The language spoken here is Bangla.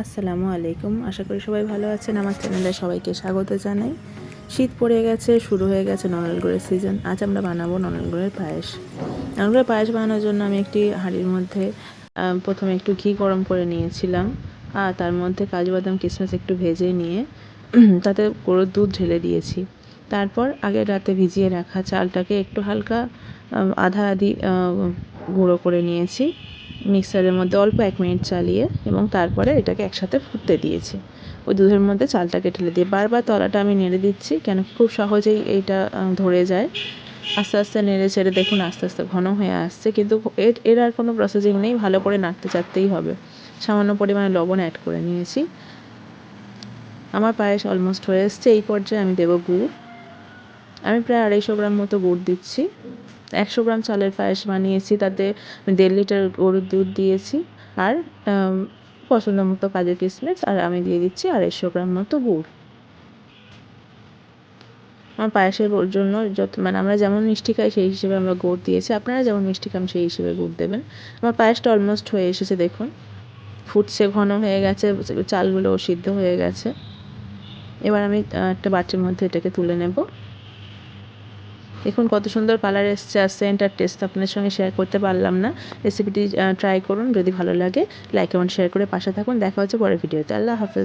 আসসালামু আলাইকুম। আশা করি সবাই ভালো আছেন। আমার চ্যানেলে সবাইকে স্বাগত জানাই। শীত পড়ে গেছে, শুরু হয়ে গেছে নলেন গুড়ের সিজন। আজ আমরা বানাবো নলেন গুড়ের পায়েস। নলেন গুড়ের পায়েস বানানোর জন্য আমি একটি হাঁড়ির মধ্যে প্রথমে একটু ঘি গরম করে নিয়েছিলাম, আর তার মধ্যে কাজু বাদাম কিশমিশ একটু ভেজে নিয়ে তাতে গরুর দুধ ঢেলে দিয়েছি। তারপর আগের রাতে ভিজিয়ে রাখা চালটাকে একটু হালকা আধা আধি গুঁড়ো করে নিয়েছি মিক্সারের মধ্যে অল্প 1 মিনিট চালিয়ে, এবং তারপরে এটাকে একসাথে ফুটতে দিয়েছি। ওই দুধের মধ্যে চালটাকে ঢেলে দিয়ে বারবার তলাটা আমি নেড়ে দিচ্ছি, কেন খুব সহজেই এইটা ধরে যায়। আস্তে আস্তে নেড়ে চেড়ে দেখুন আস্তে আস্তে ঘন হয়ে আসছে, কিন্তু এর আর কোনো প্রসেসিং নেই, ভালো করে নাড়তে চাড়তেই হবে। সামান্য পরিমাণে লবণ অ্যাড করে নিয়েছি। আমার পায়েস অলমোস্ট হয়ে এসছে। এই পর্যায়ে আমি দেবো গুড়। আমি প্রায় 250 গ্রাম মতো গুড় দিচ্ছি। 100 গ্রাম চালের পায়েস বানিয়েছি, তাতে 1.5 লিটার গরুর দুধ দিয়েছি, আর পছন্দ মতো কাজু কিশমিশ, আর আমি দিয়ে দিচ্ছি 250 গ্রাম মতো গুড়। আমার পায়েসের জন্য আমরা যেমন মিষ্টি খাই সেই হিসেবে আমরা গুড় দিয়েছি, আপনারা যেমন মিষ্টি খান সেই হিসেবে গুড় দেবেন। আমার পায়েসটা অলমোস্ট হয়ে এসেছে, দেখুন ফুটছে, ঘন হয়ে গেছে, চালগুলোও সিদ্ধ হয়ে গেছে। এবার আমি একটা বাটির মধ্যে এটাকে তুলে নেব। দেখুন কত সুন্দর কালার এসছে, আর সেন্ট আর টেস্ট আপনাদের সঙ্গে শেয়ার করতে পারলাম না। রেসিপিটি ট্রাই করুন, যদি ভালো লাগে লাইক কমেন্ট শেয়ার করে পাশে থাকুন। দেখা হচ্ছে পরের ভিডিওতে। আল্লাহ হাফেজ।